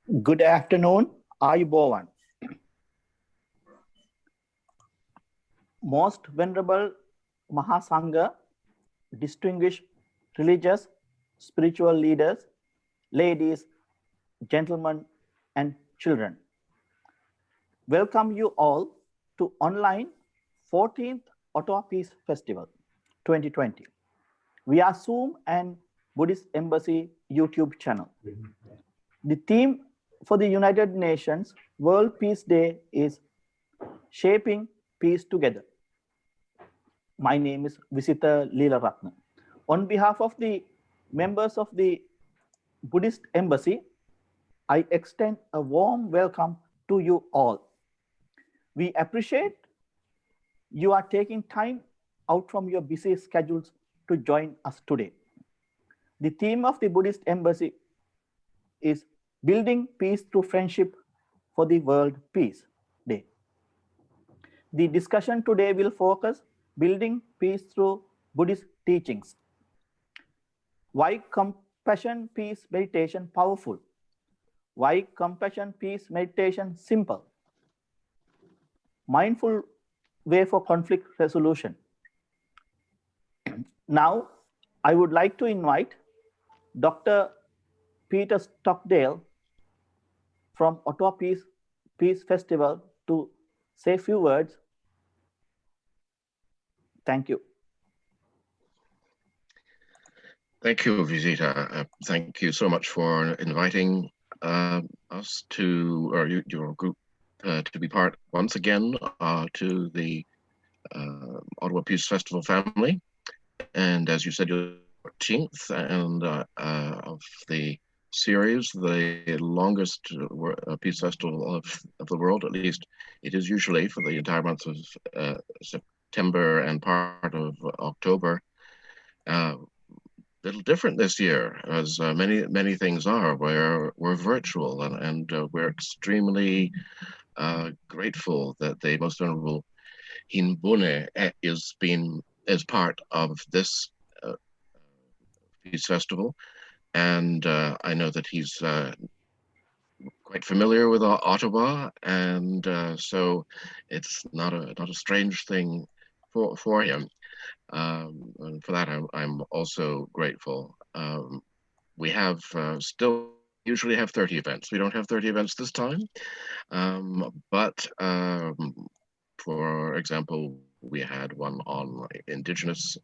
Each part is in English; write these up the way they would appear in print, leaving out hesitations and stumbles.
Good afternoon, Ayubowan. Most Venerable Mahasangha, distinguished religious, spiritual leaders, ladies, gentlemen, and children. Welcome you all to online 14th Ottawa Peace Festival 2020 via Zoom and Buddhist Embassy YouTube channel. The theme for the United Nations World Peace Day is Shaping Peace Together. My name is Visita Leela Ratna. On behalf of the members of the Buddhist Embassy, I extend a warm welcome to you all. We appreciate you are taking time out from your busy schedules to join us today. The theme of the Buddhist Embassy is Building Peace Through Friendship for the World Peace Day. The discussion today will focus building peace through Buddhist teachings. Why compassion peace meditation powerful? Why compassion peace meditation simple? Mindful way for conflict resolution. Now, I would like to invite Dr. Peter Stockdale from Ottawa Peace Festival to say a few words. Thank you. Thank you, Visita. Thank you so much for inviting us to, or your group, to be part once again to the Ottawa Peace Festival family. And as you said, you're 14th and of the series, the longest peace festival of the world. At least it is usually for the entire month of September and part of October. Little different this year, as many things are. We're virtual, and we're extremely grateful that the Most Venerable Heenbunne is part of this peace festival, and I know that he's quite familiar with Ottawa, and so it's not a strange thing for him. And for that, I'm also grateful. We have still usually have 30 events. We don't have 30 events this time, but for example, we had one on Indigenous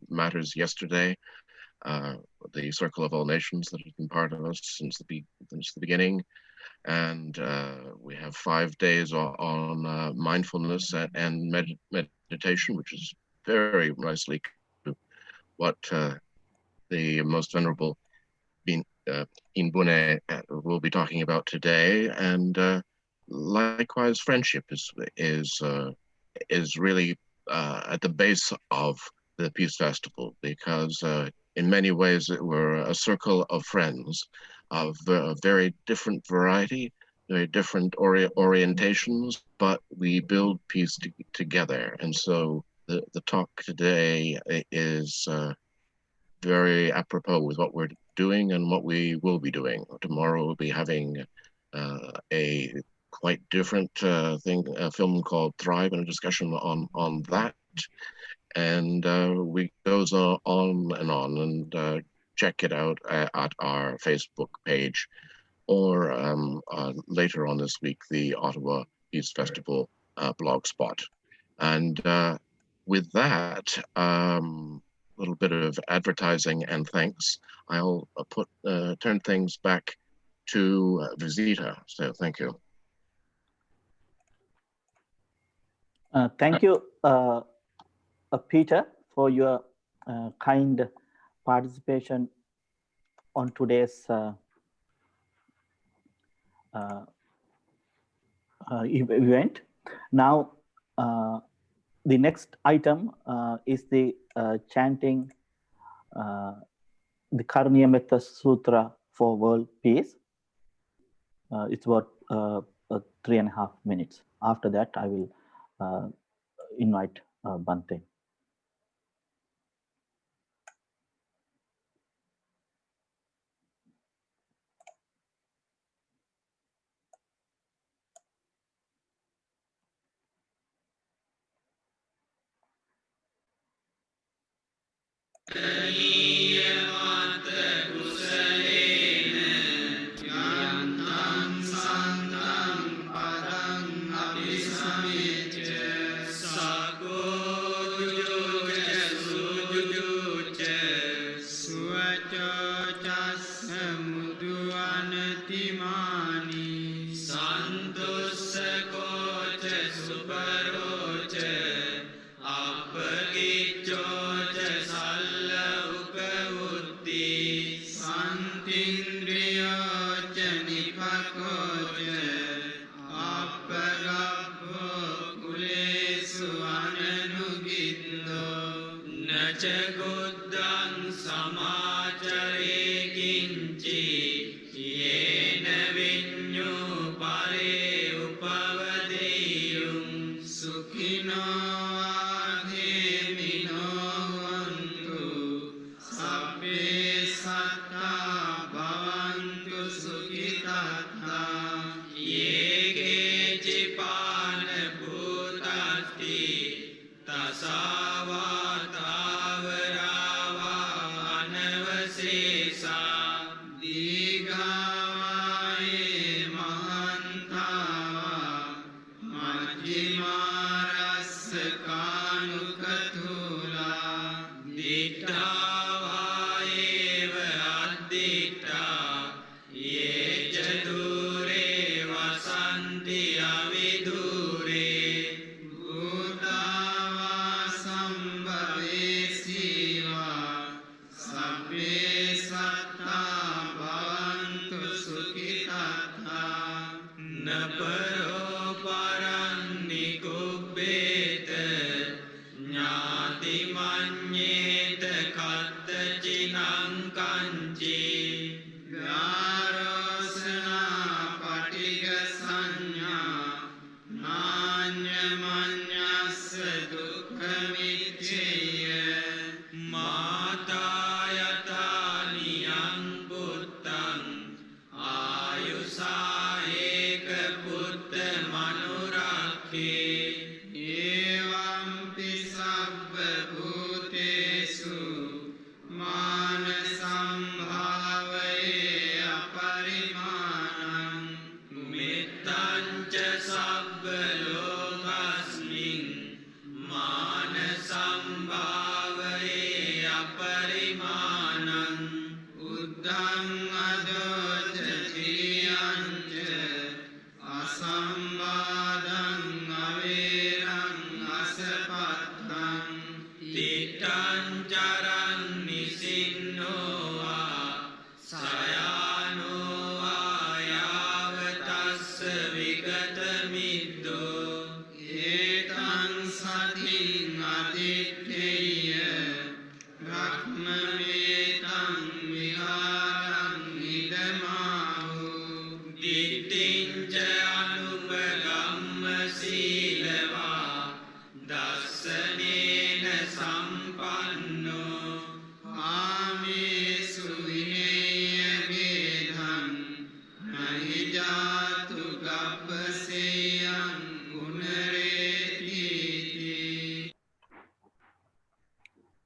matters yesterday. The Circle of All Nations that has been part of us since the beginning. And we have 5 days on mindfulness and meditation, which is very nicely to what the Most Venerable Heenbunne will be talking about today. And likewise, friendship is really at the base of the Peace Festival, because in many ways we're a circle of friends of very different variety, very different orientations, but we build peace together. And so the talk today is very apropos with what we're doing and what we will be doing. Tomorrow we'll be having a quite different thing, a film called Thrive, and a discussion on that. And we goes on and on, and check it out at our Facebook page, or later on this week, the Ottawa Peace Festival blog spot. And with that, little bit of advertising and thanks, I'll turn things back to Visita. So thank you. Thank you, Peter, for your kind participation on today's event. Now, the next item is the chanting the Karaniya Metta Sutra for World Peace. It's about 3.5 minutes. After that, I will invite Bhante.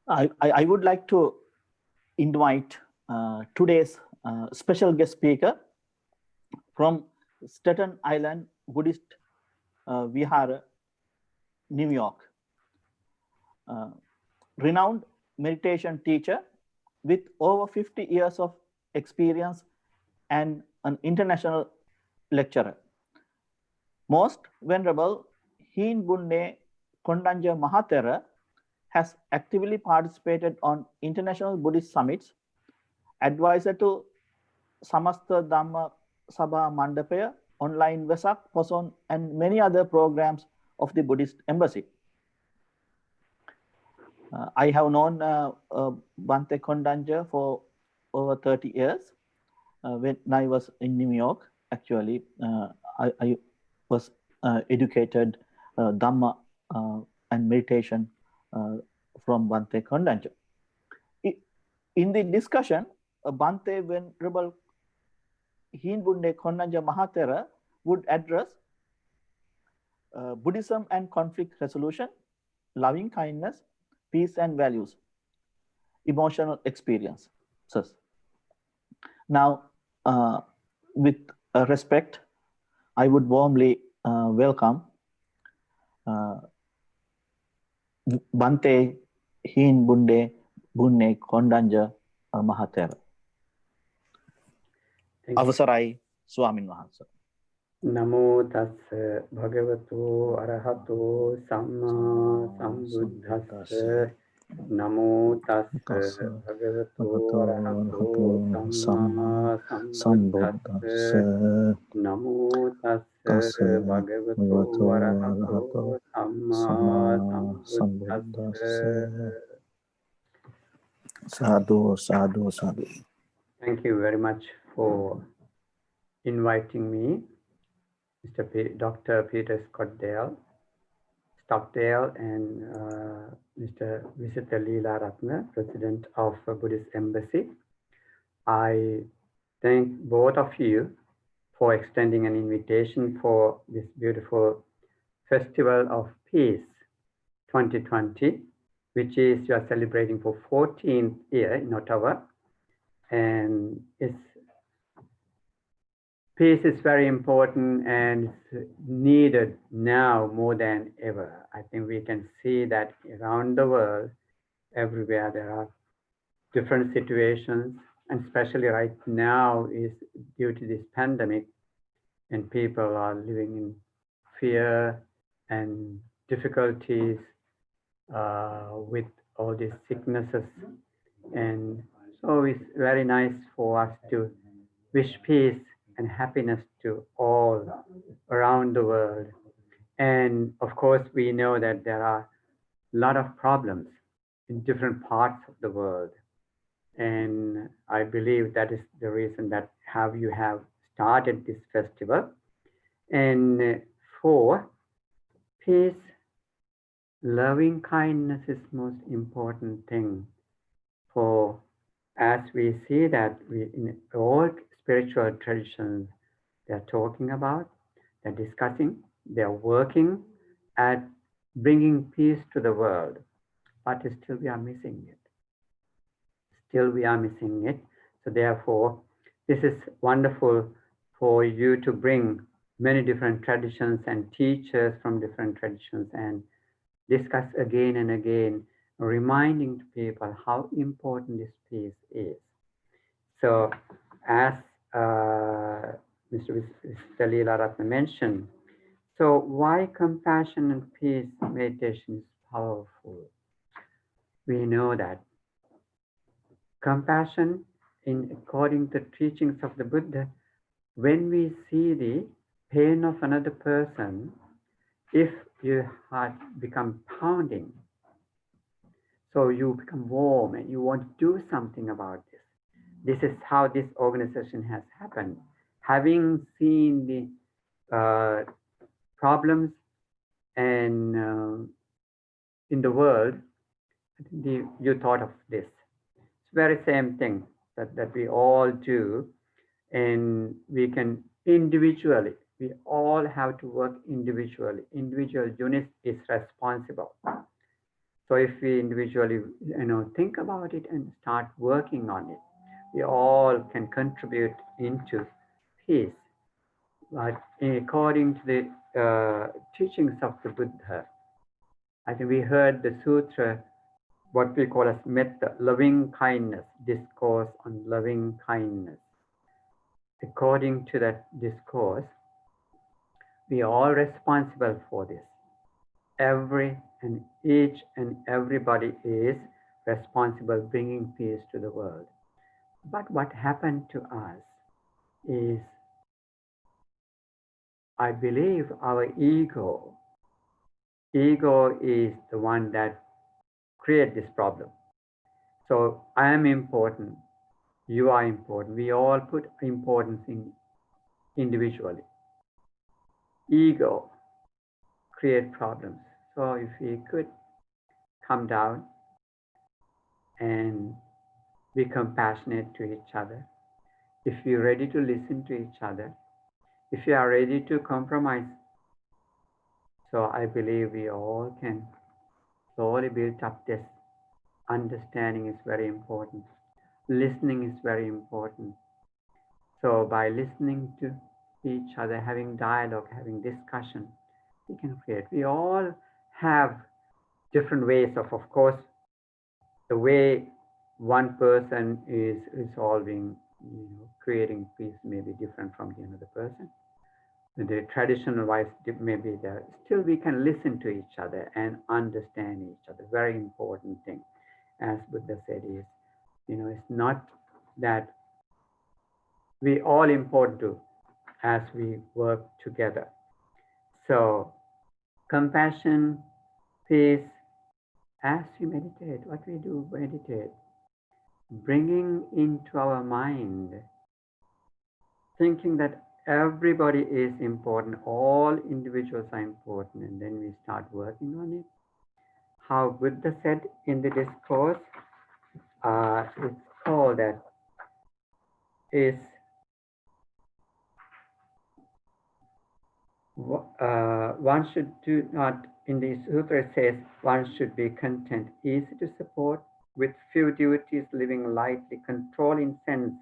I would like to invite today's special guest speaker from Staten Island Buddhist Vihara, New York. Renowned meditation teacher with over 50 years of experience and an international lecturer. Most Venerable Heenbunne Kondañña Thero has actively participated on international Buddhist summits, advisor to Samasta Dhamma Sabha Mandapaya, online Vesak, Poson, and many other programs of the Buddhist Embassy. I have known Bhante Kondañña for over 30 years. When I was in New York, actually, I was educated Dhamma and meditation from Bhante Kondañña. In the discussion, Bhante Venerable Heenbunne Kondañña Thero would address Buddhism and conflict resolution, loving kindness, peace and values. emotional experiences. Now, with respect, I would warmly welcome Bhante Heenbunne Kondañña Mahathera. Avasarai Swamin Wahansa. Namo tassa bhagavato arahato samma sambuddhassa. Namo tassa bhagavato arahato samma sambuddhassa. Namo tassa bhagavato arahato samma sambuddhassa. Sadhu, sadhu, sadhu. Thank you very much for inviting me, Dr. Peter Stockdale, and Mr. Visita Leela Ratna, President of Buddhist Embassy. I thank both of you for extending an invitation for this beautiful Festival of Peace 2020, which is you are celebrating for 14th year in Ottawa. And peace is very important and it's needed now more than ever. I think we can see that around the world, everywhere there are different situations, and especially right now is due to this pandemic, and people are living in fear and difficulties with all these sicknesses. And so it's very nice for us to wish peace and happiness to all around the world. And of course, we know that there are a lot of problems in different parts of the world. And I believe that is the reason that you have started this festival. And for peace, loving kindness is most important thing. For as we see that in all spiritual traditions, they're talking about, they're discussing, they're working at bringing peace to the world, but still we are missing it. Still we are missing it. So therefore, this is wonderful for you to bring many different traditions and teachers from different traditions and discuss again and again, reminding people how important this peace is. So as Mr. Leela Ratna mentioned, so why compassion and peace meditation is powerful? We know that compassion, according to the teachings of the Buddha, when we see the pain of another person, if your heart becomes pounding, so you become warm and you want to do something about this. This is how this organization has happened. Having seen the problems and in the world, you thought of this. It's very same thing that we all do, and we can individually. We all have to work individually. Individual unit is responsible. So if we individually, think about it and start working on it, we all can contribute into peace. But according to the teachings of the Buddha, I think we heard the sutra, what we call as metta, loving kindness, discourse on loving kindness. According to that discourse, we are all responsible for this. Each and everybody is responsible bringing peace to the world. But what happened to us is, I believe our ego is the one that creates this problem. So I am important, you are important. We all put importance in individually. Ego create problems. So if we could come down and be compassionate to each other, if you're ready to listen to each other, if you are ready to compromise, so I believe we all can slowly build up this understanding is very important. Listening is very important. So by listening to each other, having dialogue, having discussion, we can create. We all have different ways of course, the way one person is resolving, creating peace may be different from the another person. The traditional wise may be there. Still, we can listen to each other and understand each other. Very important thing, as Buddha said, is it's not that we all important to as we work together. So, compassion, peace. As we meditate, what we do, meditate, bringing into our mind, thinking that everybody is important, all individuals are important, and then we start working on it. How Buddha said in the discourse, it's called that is one should do not, in the sutra says, one should be content, easy to support, with few duties, living lightly, controlling sense,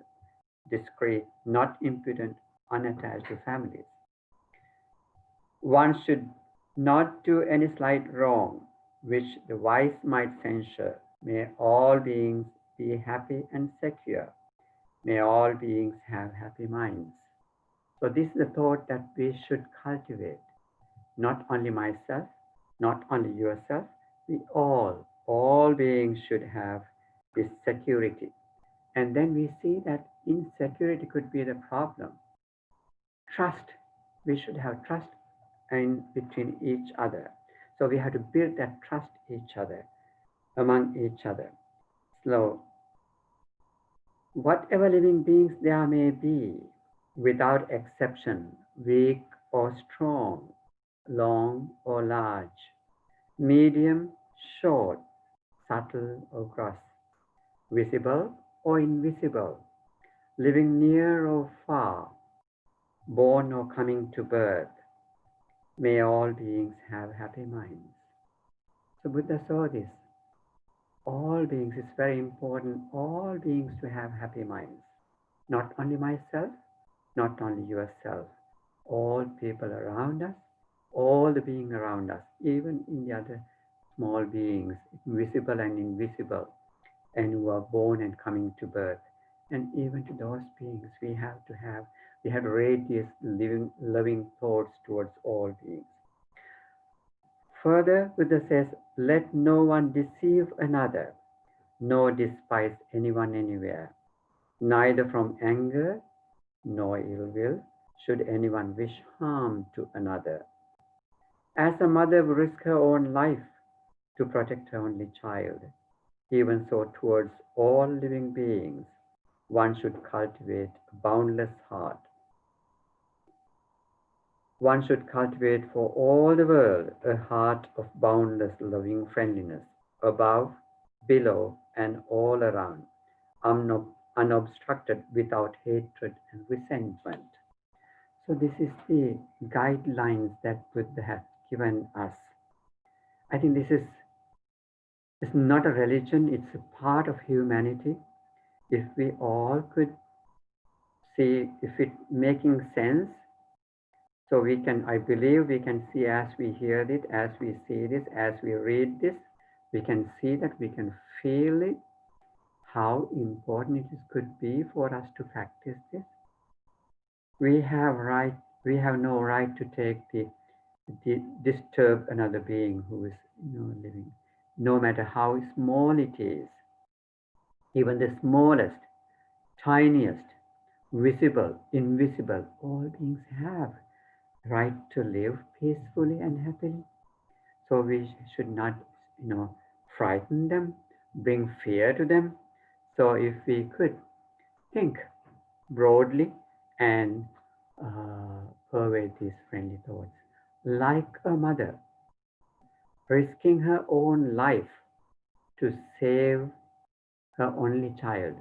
discreet, not impudent, unattached to families. One should not do any slight wrong, which the wise might censure. May all beings be happy and secure. May all beings have happy minds. So this is the thought that we should cultivate. Not only myself, not only yourself, we all beings should have this security. And then we see that insecurity could be the problem. Trust, we should have trust in between each other. So we have to build that trust each other, among each other. So whatever living beings there may be, without exception, weak or strong, long or large, medium, short, subtle or gross, visible or invisible, living near or far, born or coming to birth, may all beings have happy minds. So Buddha saw this. All beings, is very important, all beings to have happy minds. Not only myself, not only yourself, all people around us, all the beings around us, even in the other small beings, visible and invisible, and who are born and coming to birth. And even to those beings, we have to radiate living, loving thoughts towards all beings. Further, Buddha says, let no one deceive another, nor despise anyone anywhere. Neither from anger nor ill will should anyone wish harm to another. As a mother would risk her own life to protect her only child, even so towards all living beings, one should cultivate a boundless heart. One should cultivate for all the world a heart of boundless loving friendliness, above, below, and all around, unobstructed, without hatred and resentment. So this is the guidelines that Buddha has given us. I think this is not a religion, it's a part of humanity. If we all could see if it's making sense, so we can, I believe we can see as we hear it, as we see this, as we read this, we can see that, we can feel it, how important it could be for us to practice this. We have no right to take disturb another being who is living, no matter how small it is. Even the smallest, tiniest, visible, invisible, all beings have right to live peacefully and happily. So we should not, frighten them, bring fear to them. So if we could think broadly and pervade these friendly thoughts, like a mother risking her own life to save her only child.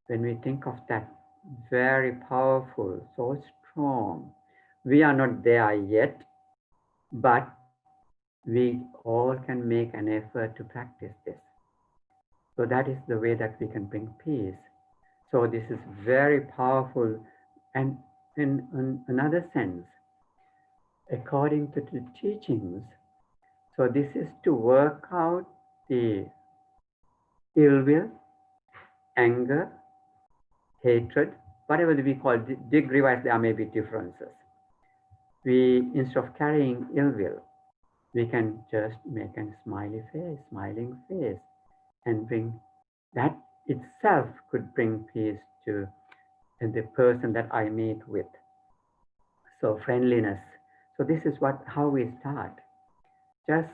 When we think of that, very powerful, so strong. We are not there yet, but we all can make an effort to practice this. So that is the way that we can bring peace. So this is very powerful. And in another sense, according to the teachings, so this is to work out the ill will, anger, hatred, whatever we call degree-wise, there may be differences. We, instead of carrying ill will, we can just make a smiling face, and bring that itself could bring peace to the person that I meet with. So friendliness. So this is how we start. Just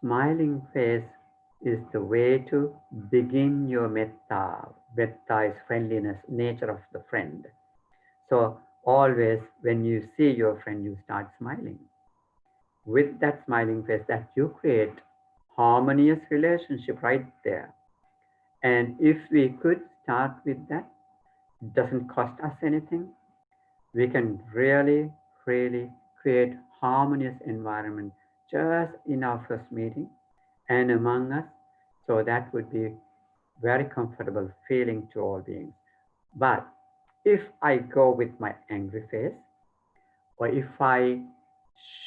smiling face is the way to begin your metta. Metta is friendliness, nature of the friend. So always when you see your friend, you start smiling. With that smiling face, that you create harmonious relationship right there. And if we could start with that, it doesn't cost us anything. We can really create harmonious environment just in our first meeting and among us. So that would be very comfortable feeling to all beings. But if I go with my angry face, or if I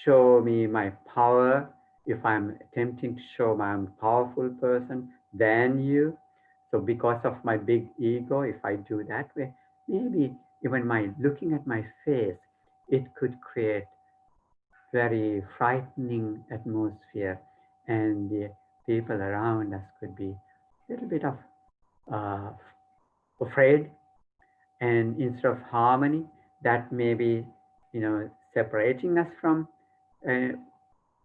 show me my power, if I'm attempting to show I'm a powerful person than you, so because of my big ego, if I do that way, maybe even my looking at my face, it could create very frightening atmosphere, and the people around us could be a little bit of afraid, and instead of harmony, that may be, separating us from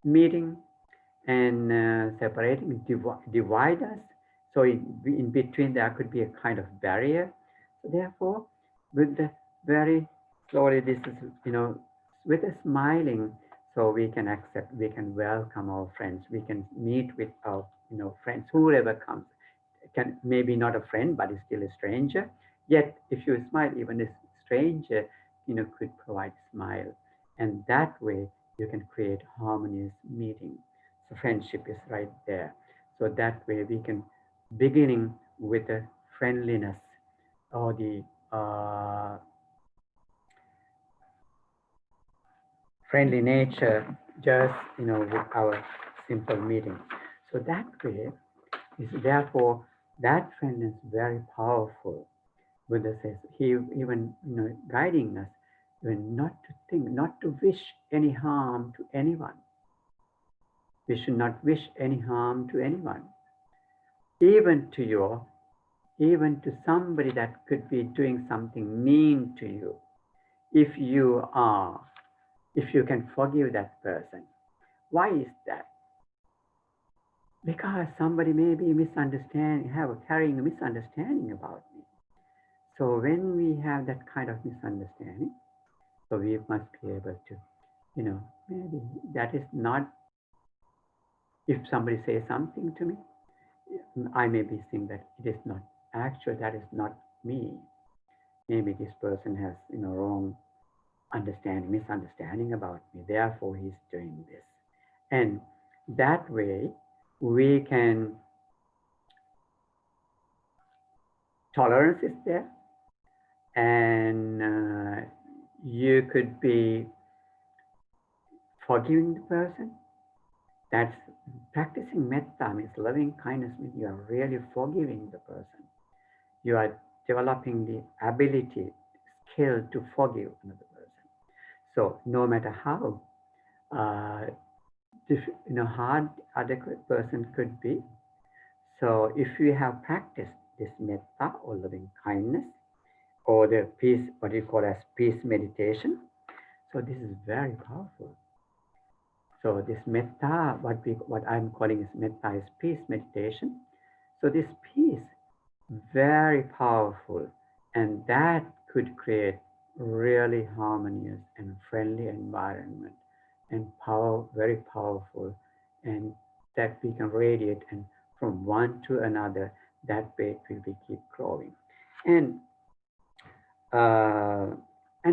meeting, and separating, divide us. So in between there could be a kind of barrier. So therefore, with the very slowly, this is, with a smiling, so we can accept, we can welcome our friends, we can meet with our, friends, whoever comes. Can maybe not a friend, but is still a stranger. Yet, if you smile, even a stranger, could provide smile, and that way you can create harmonious meeting. So friendship is right there. So that way we can beginning with the friendliness or the friendly nature, just with our simple meeting. So that way is therefore that friendliness is very powerful. Buddha says he even guiding us even not to think, not to wish any harm to anyone. We should not wish any harm to anyone, even to somebody that could be doing something mean to you. If you can forgive that person. Why is that? Because somebody may be carrying a misunderstanding about me. So when we have that kind of misunderstanding, so we must be able to, maybe that is not, if somebody says something to me, I may be saying that it is not actual, that is not me. Maybe this person has, wrong misunderstanding about me. Therefore, he's doing this. And that way, we can, tolerance is there, and you could be forgiving the person. That's practicing metta, means loving kindness, means you are really forgiving the person. You are developing the ability, skill to forgive another person. So no matter how hard other person could be, so if we have practiced this metta or loving kindness, or the peace, what you call as peace meditation, so this is very powerful. So this metta, what I'm calling is metta, is peace meditation. So this peace, very powerful, and that could create really harmonious and friendly environment, and very powerful, and that we can radiate, and from one to another, that way it will keep growing. And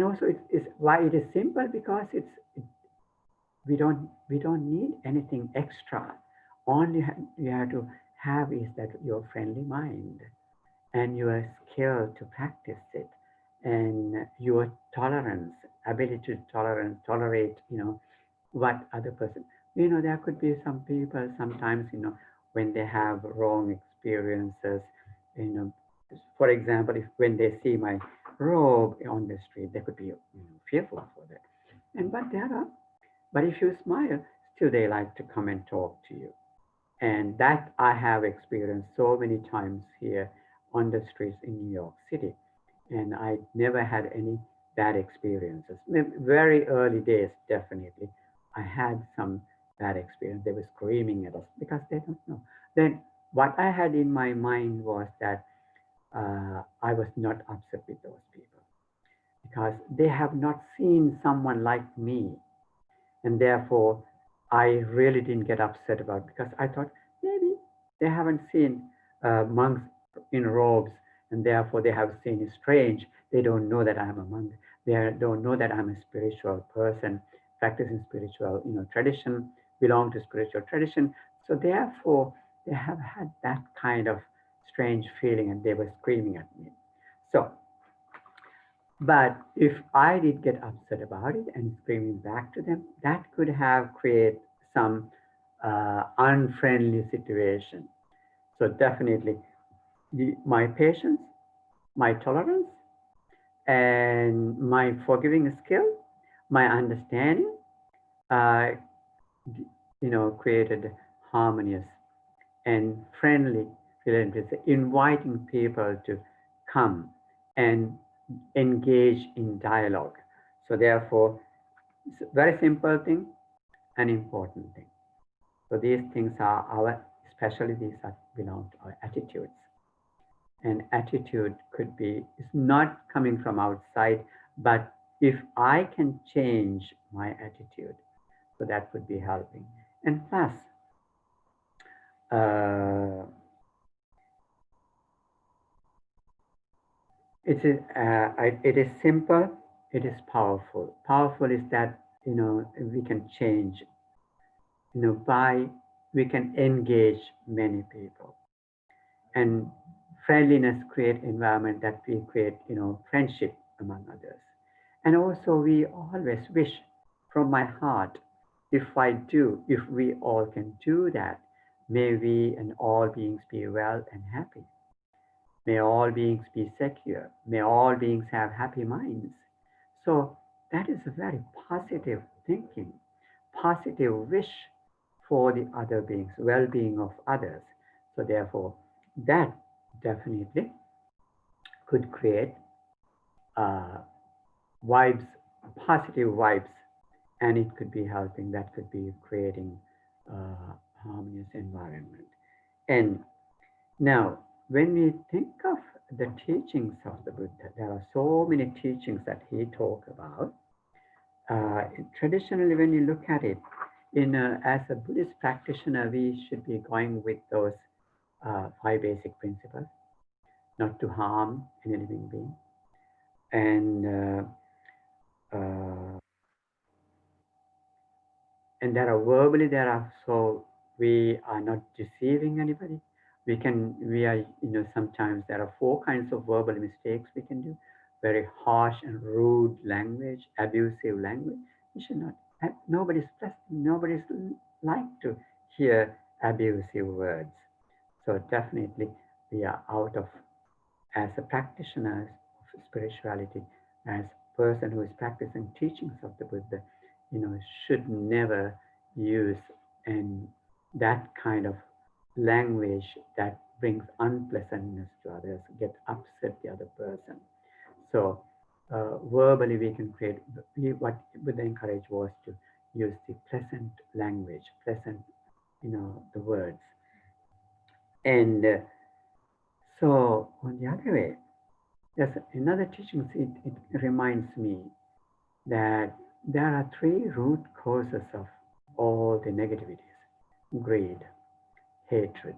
also why it is simple, because we don't need anything extra. Only you have to have is that your friendly mind and your skill to practice it, and your tolerance, ability to tolerate, what other person, there could be some people sometimes, when they have wrong experiences, for example, if when they see my robe on the street, they could be fearful for that. But if you smile, still they like to come and talk to you. And that I have experienced so many times here on the streets in New York City. And I never had any bad experiences. Very early days, definitely, I had some bad experience. They were screaming at us because they don't know. Then what I had in my mind was that I was not upset with those people because they have not seen someone like me. And therefore, I really didn't get upset about it because I thought maybe they haven't seen monks in robes, and therefore they have seen it strange. They don't know that I'm a monk. They don't know that I'm a spiritual person, practicing spiritual, tradition, belong to spiritual tradition. So therefore, they have had that kind of strange feeling, and they were screaming at me. So, but if I did get upset about it and screaming back to them, that could have created some unfriendly situation. So definitely my patience, my tolerance, and my forgiving skill, my understanding, created harmonious and friendly relationships, inviting people to come and engage in dialogue. So therefore, it's a very simple thing, an important thing. So these things are especially these belong to our attitudes. And attitude could be, it's not coming from outside, but if I can change my attitude, so that would be helping. And plus, it is simple, it is powerful. Powerful is that, we can change, we can engage many people. And friendliness create environment that we create, friendship among others. And also we always wish from my heart, if we all can do that, may we and all beings be well and happy. May all beings be secure. May all beings have happy minds. So that is a very positive thinking, positive wish for the other beings, well-being of others. So therefore, that definitely could create vibes, positive vibes, and it could be helping, that could be creating a harmonious environment. And now, when we think of the teachings of the Buddha, there are so many teachings that he talked about. Traditionally, when you look at it, as a Buddhist practitioner, we should be going with those 5 basic principles: not to harm any living being, and there are verbally, so we are not deceiving anybody. Sometimes there are 4 kinds of verbal mistakes we can do: very harsh and rude language, abusive language. We should not. Nobody's like to hear abusive words. So definitely we are out of, as a practitioner of spirituality, as a person who is practicing teachings of the Buddha, should never use that kind of language that brings unpleasantness to others, get upset the other person. So verbally we can create, what Buddha encouraged was to use the pleasant language, pleasant, the words. And so on the other way, there's another teaching. It reminds me that there are 3 root causes of all the negativities: greed, hatred,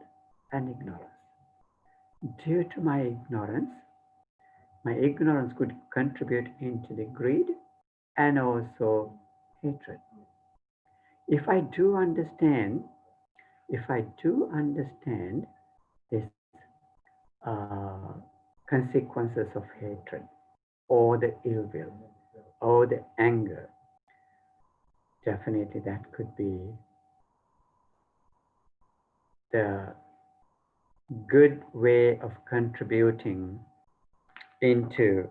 and ignorance. Due to my ignorance could contribute into the greed and also hatred. if I do understand this consequences of hatred or the ill will or the anger, definitely that could be the good way of contributing into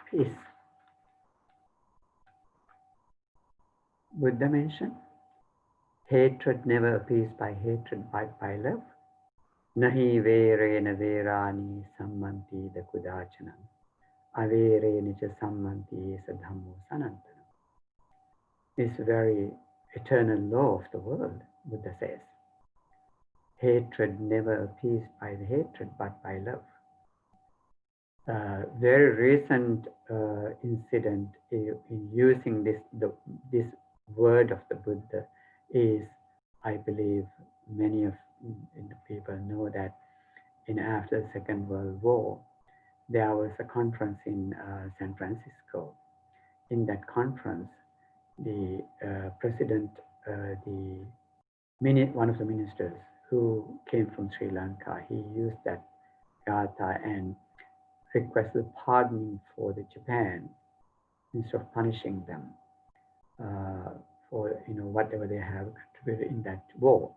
peace. Buddha mentioned, hatred never appears by hatred, but by love. Nahi verena verani sammanti da kudachanam. Averena cha sammanti sadhammo sanantanam. This very eternal law of the world, Buddha says. Hatred never appears by the hatred, but by love. Very recent incident in using this word of the Buddha is, I believe, many of the people know that after the Second World War, there was a conference in San Francisco. In that conference, the president, one of the ministers who came from Sri Lanka, he used that gatha and requested pardon for the Japan instead of punishing them for whatever they have contributed in that war.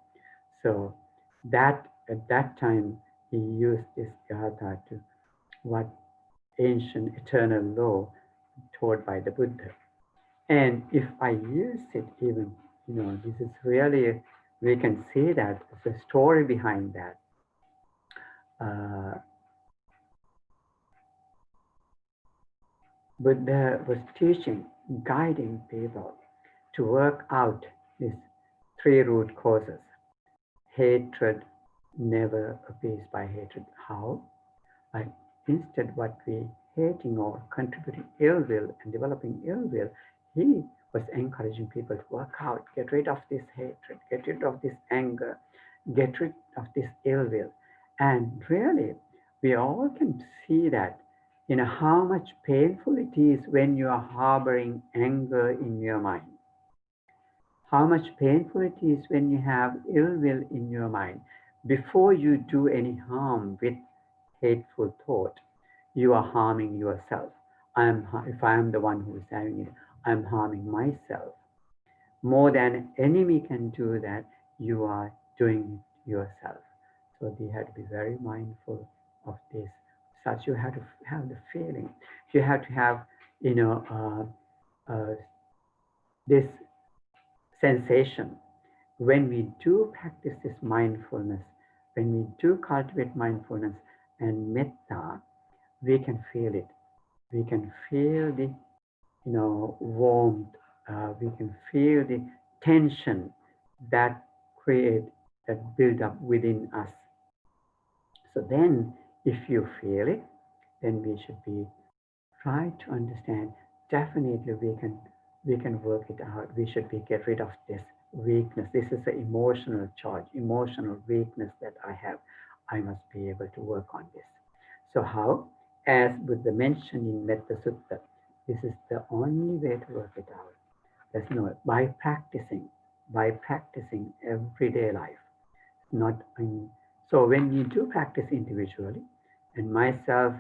So that at that time he used this gatha to what ancient eternal law taught by the Buddha. And if I use it even, this is really, we can see that the story behind that. Buddha was teaching, guiding people to work out these 3 root causes. Hatred never appears by hatred. How? Like instead what we hating or contributing ill will and developing ill will, he was encouraging people to work out, get rid of this hatred, get rid of this anger, get rid of this ill will. And really, we all can see that, how much painful it is when you are harboring anger in your mind. How much painful it is when you have ill will in your mind. Before you do any harm with hateful thought, you are harming yourself. If I am the one who is having it, I'm harming myself. More than an enemy can do that, you are doing it yourself. So we have to be very mindful of this. Such you have to have the feeling. You have to have, this sensation. When we do practice this mindfulness, when we do cultivate mindfulness and metta, we can feel it. We can feel the, warmth. We can feel the tension that build up within us. So then, if you feel it, then we should be try to understand. Definitely, we can work it out. We should get rid of this weakness. This is an emotional charge, emotional weakness that I have. I must be able to work on this. So how? As Buddha mentioned in Metta Sutta, this is the only way to work it out. There's no by practicing everyday life. So when you do practice individually, and myself,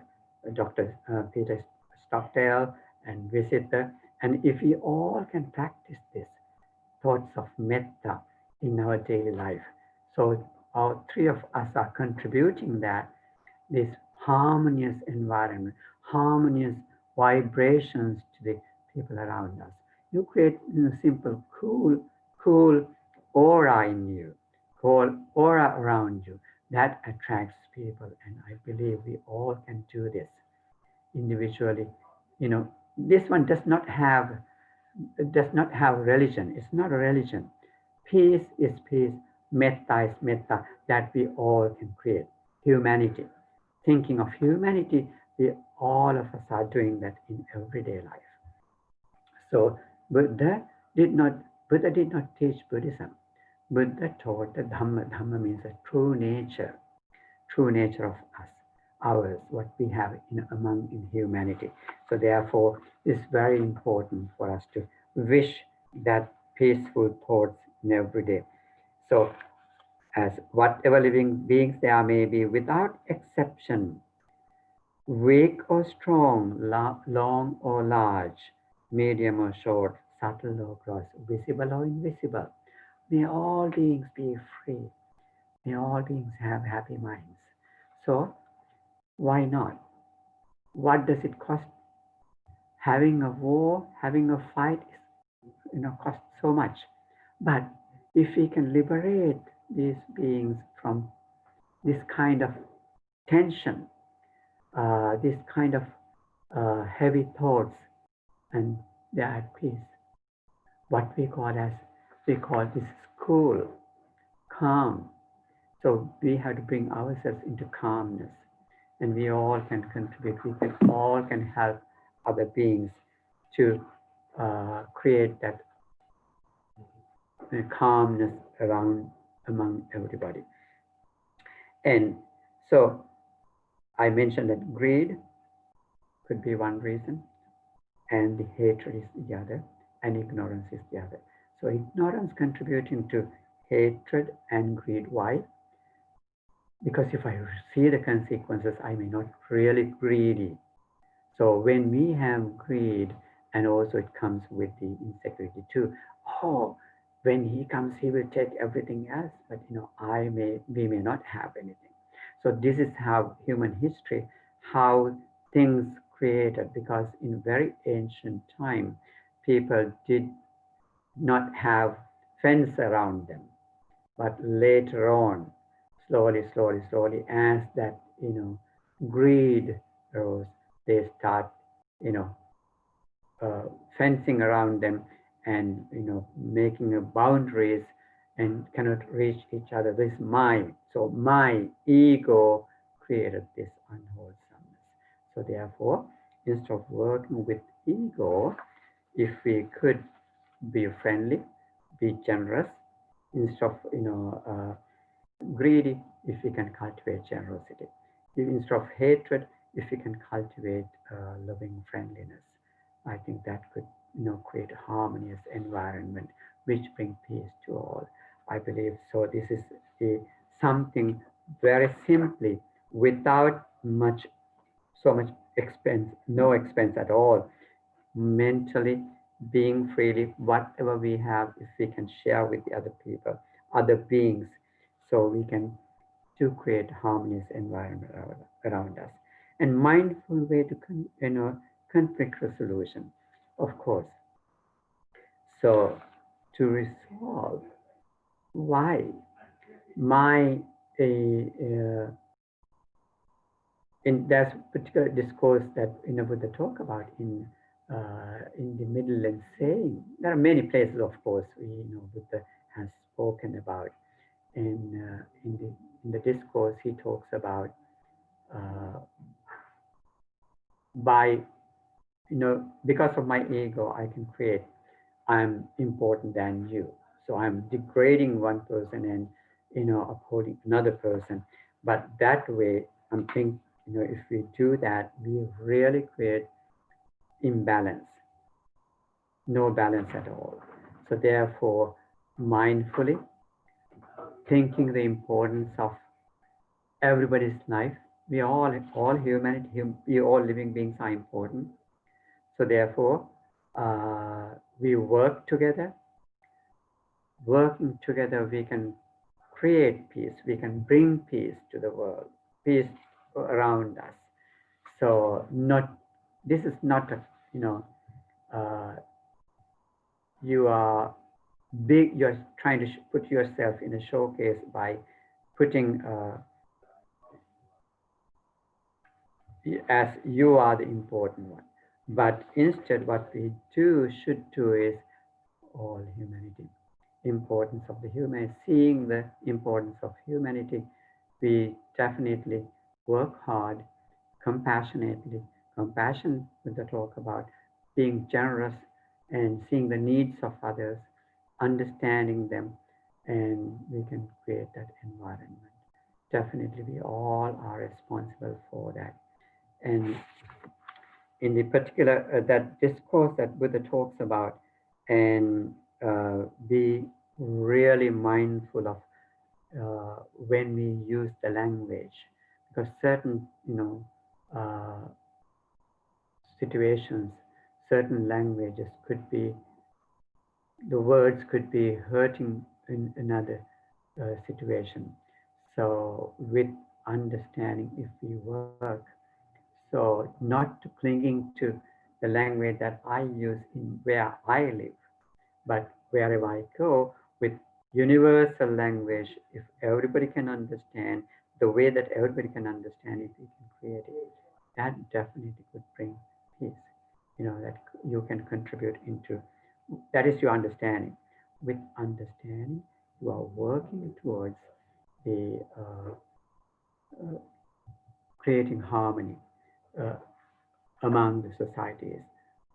Dr. Peter Stockdale, and visitor, and if we all can practice this thoughts of metta in our daily life, so all 3 of us are contributing that this harmonious environment, harmonious vibrations to the people around us. You create simple, cool aura in you, cool aura around you that attracts people. And I believe we all can do this individually. This one does not have religion. It's not a religion. Peace is peace. Metta is metta that we all can create. Humanity. Thinking of humanity, all of us are doing that in everyday life. So Buddha did not teach Buddhism. Buddha taught the Dhamma. Dhamma means the true nature of us, ours, what we have in humanity. So therefore, it's very important for us to wish that peaceful thoughts in every day. So as whatever living beings there may be, without exception, weak or strong, long or large, medium or short, subtle or gross, visible or invisible, may all beings be free. May all beings have happy minds. So why not? What does it cost? Having a war, having a fight, costs so much. But if we can liberate these beings from this kind of tension, this kind of heavy thoughts, and they are at peace. What we call this cool, calm. So we have to bring ourselves into calmness, and we all can contribute. We all can help other beings to create that calmness among everybody. And so I mentioned that greed could be one reason, and the hatred is the other, and ignorance is the other. So ignorance contributing to hatred and greed. Why? Because if I see the consequences, I may not really greedy. So when we have greed, and also it comes with the insecurity too. Oh, when he comes, he will take everything else, but we may not have anything. So this is how human history, how things created, because in very ancient time, people did not have fence around them. But later on, slowly, as that, greed rose, they start, fencing around them and, making boundaries and cannot reach each other. This is mine. So my ego created this unwholesomeness. So therefore, instead of working with ego, if we could be friendly, be generous, instead of greedy, if we can cultivate generosity. Instead of hatred, if we can cultivate loving friendliness, I think that could create a harmonious environment which brings peace to all. I believe so. This is something very simply, without so much expense, no expense at all, mentally being freely, whatever we have, if we can share with the other people, other beings, so we can to create harmonious environment around us. And mindful way to conflict resolution, of course. So to resolve why in that particular discourse that Buddha talk about in the Middle and saying, there are many places, of course, Buddha has spoken about. And in the discourse, he talks about because of my ego, I can create, I'm important than you. So I'm degrading one person and, upholding another person. But that way, I'm thinking, if we do that, we really create imbalance, no balance at all. So therefore, mindfully thinking the importance of everybody's life. We all humanity, we all living beings are important. So therefore, we work together. Working together, we can create peace. We can bring peace to the world, peace around us. So this is not you are big. You're trying to put yourself in a showcase by putting as you are the important one. But instead, what we should do is all humanity. Importance of the human, seeing the importance of humanity, we definitely work hard, compassionately. Compassion with the talk about being generous and seeing the needs of others, understanding them, and we can create that environment. Definitely, we all are responsible for that. And in the particular that discourse that Buddha talks about, and be really mindful of when we use the language, because certain situations, certain languages could be, the words could be hurting in another situation. So with understanding, if we work, so not clinging to the language that I use in where I live, but wherever I go, with universal language, if everybody can understand, the way that everybody can understand, if we can create it, that definitely could bring peace. That you can contribute into, that is your understanding. With understanding, you are working towards the creating harmony among the societies,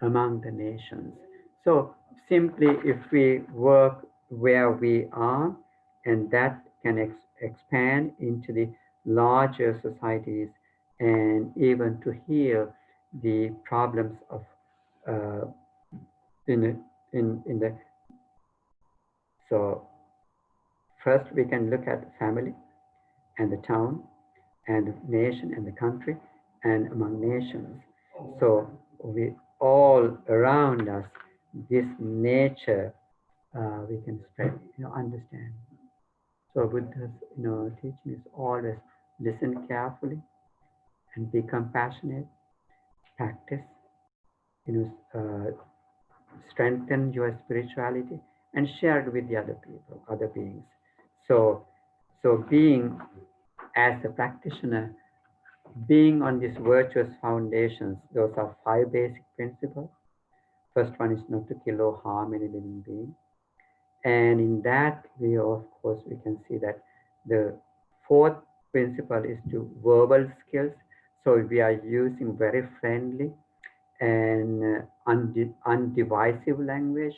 among the nations. So simply, if we work where we are, and that can expand into the larger societies, and even to heal the problems of in the. So first we can look at the family and the town and the nation and the country and among nations. So we all around us, this nature, we can spread, understand. So Buddha's, teaching is always listen carefully and be compassionate, practice, strengthen your spirituality and share it with the other people, other beings. So being as a practitioner, being on these virtuous foundations, those are 5 basic principles. First one is not to kill or harm any living being. And in that, of course, we can see that the 4th principle is to verbal skills. So we are using very friendly and undivisive language.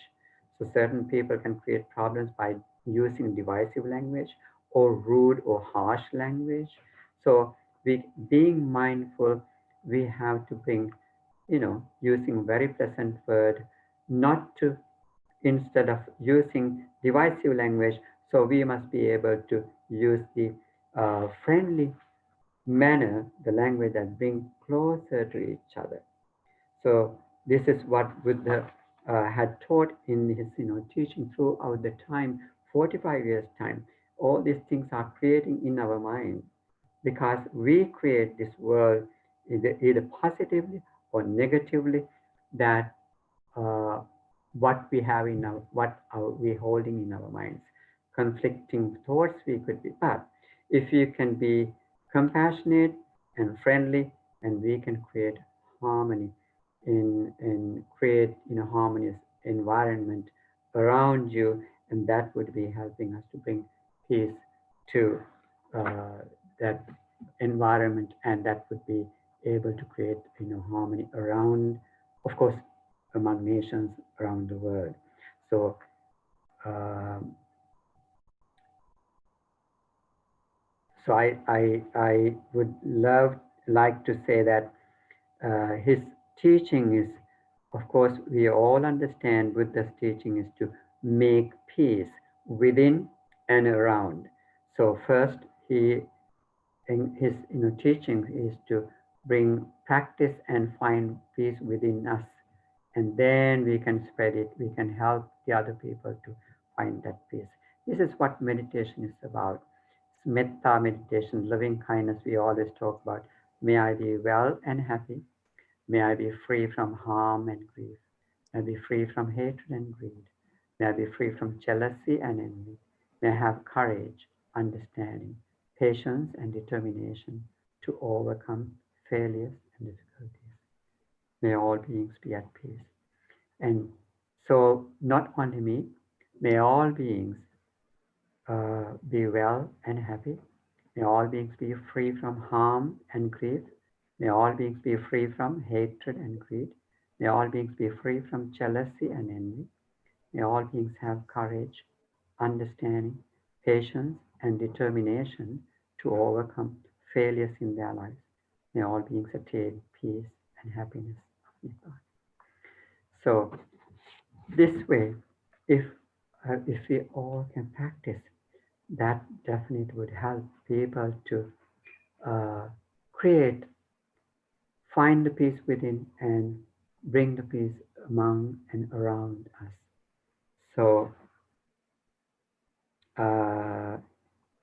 So certain people can create problems by using divisive language or rude or harsh language. So being mindful, we have to bring, using very pleasant word, not to, instead of using divisive language, so we must be able to use the friendly manner, the language that brings closer to each other. So this is what Buddha had taught in his teaching throughout the time, 45 years time. All these things are creating in our mind, because we create this world either positively or negatively, that what we have in our, we holding in our minds. Conflicting thoughts we could be, but if you can be compassionate and friendly, and we can create harmony and create harmonious environment around you, and that would be helping us to bring peace to that environment, and that would be able to create harmony around, of course, among nations around the world. So so I would like to say that his teaching is, of course, we all understand Buddha's teaching is to make peace within and around. So first, he in his teaching is to bring practice and find peace within us, and then we can spread it. We can help the other people to find that peace. This is what meditation is about. It's metta meditation, loving kindness. We always talk about. May I be well and happy. May I be free from harm and grief. May I be free from hatred and greed. May I be free from jealousy and envy. May I have courage, understanding, patience, and determination to overcome failures and difficulties. May all beings be at peace. And so, not only me, may all beings be well and happy. May all beings be free from harm and grief. May all beings be free from hatred and greed. May all beings be free from jealousy and envy. May all beings have courage, understanding, patience, and determination to overcome failures in their lives. May all beings attain peace and happiness of Nibbana. So this way, if we all can practice, that definitely would help people to find the peace within and bring the peace among and around us. So I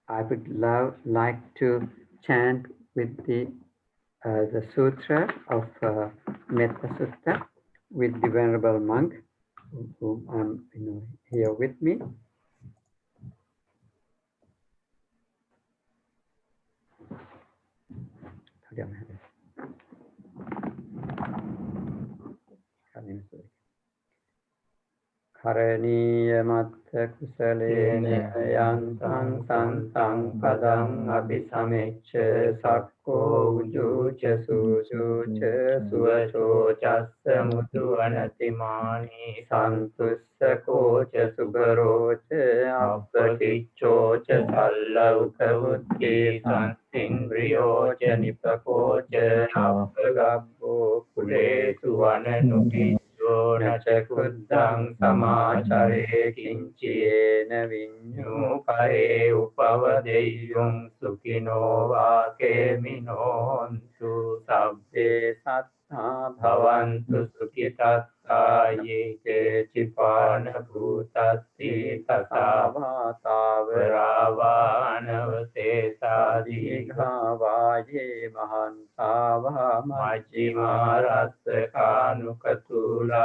would like to chant with the sutra of Metta Sutta with the Venerable Monk, whom I'm here with me. Karaniya matta kusalena yantang santang padang abhisamecce sakko ujuca sujuca suvaco chassa mutu anatimani santussa koca subaroca appaticcoca sallavka buddhi santindriyoca nipakoca appagabbo kulesu ananuti Nacakuddang samacare kinciyena vinyupare upavadeyum sukino vake minontu sabbe sattha bhavantu sukitatta yeke cipana bhutasti tasava tavarava anavaseta digavaye mahantava majjima rasakanukatula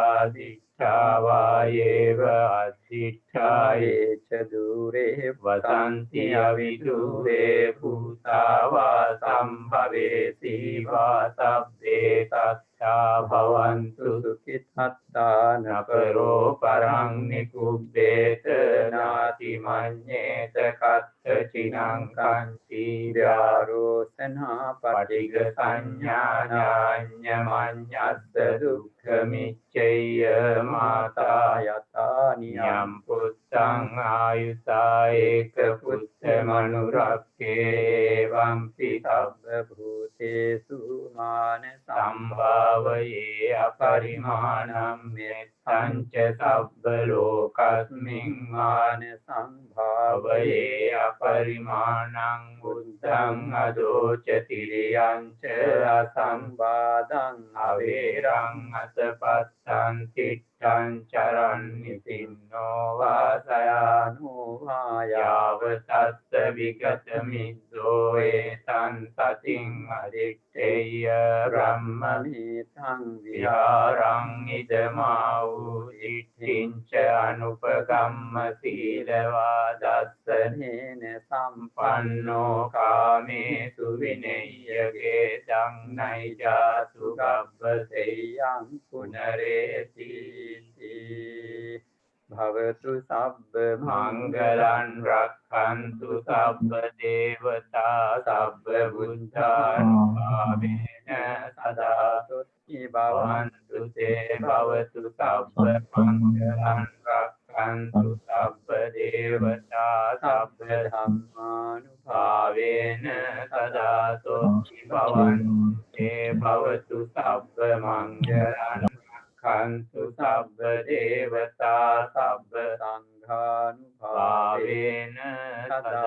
Adhicchāvāyeva adhicchāye ca dure vasanti avidure bhūtāvā sambhave sīvā sabbe tattā bhavantu sukhitattā naparo parang nikubbeta nāti maññeta katta cinang kanti vyārosanā patiga saññāñāñña maññassa dukkhamicchaya mātā yatā niyam puttang āyutā eka puttamanurakkhē vampi sabba bhūtesu māna sambhāvaye aparimanam mettanca sabba lokasmiṃ māna sambhāvaye aparimanam buddhaṃ adoca tiriyanca asambādhaṃ averaṃ atapattaṃ tittaṃ charannitinno vāsayāno vāyāvatassa vigatamiddo etaṃ satiṃ aditteyya brahmamitaṃ vihāraṃ idamāhu dittiṃca anupagamma sīlavādassanena sampanno kāmesu vineyyage naijāsu gabbaseyyaṃ punareti bhavatu sabba mangalan rakkhantu sabba devata sabba buddhānuභāvēna sada tutti bhavantu te bhavatu sabba mangalan rakkhantu sabba devata sabba dhammānuභāvēna sada tutti bhavantu te bhavatu sabba mangalan Kantu sabba devata sabba sanghanuභāvēna sada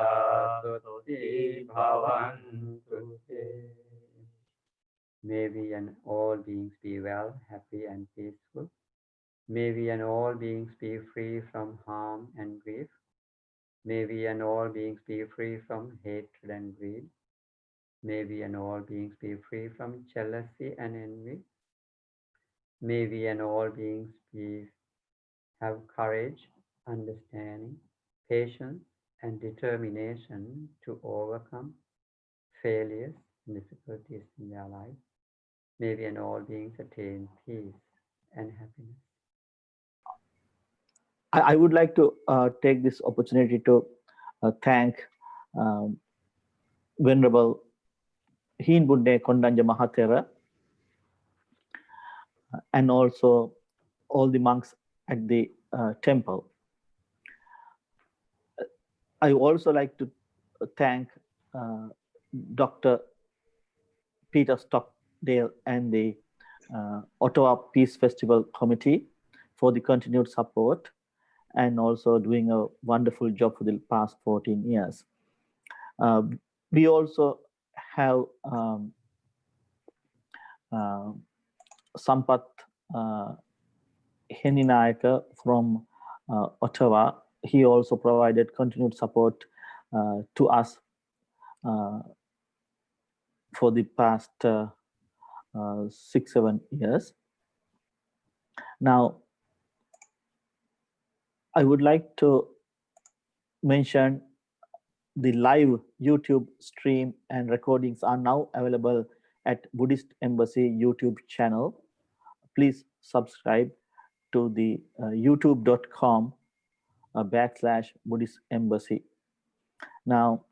tutti bhavantu te. May we and all beings be well, happy and peaceful. May we and all beings be free from harm and grief. May we and all beings be free from hatred and greed. May we and all beings be free from jealousy and envy. May we and all beings have courage, understanding, patience, and determination to overcome failures and difficulties in their life. May we and all beings attain peace and happiness. I would like to take this opportunity to thank Venerable Heenbunne Kondañña Mahathera and also all the monks at the temple. I also like to thank Dr. Peter Stockdale and the Ottawa Peace Festival Committee for the continued support and also doing a wonderful job for the past 14 years. We also have Sampath Heninayaka from Ottawa. He also provided continued support to us for the past 6-7 years. Now, I would like to mention the live YouTube stream and recordings are now available at Buddhist Embassy YouTube channel. Please subscribe to the youtube.com/Buddhist Embassy. Now,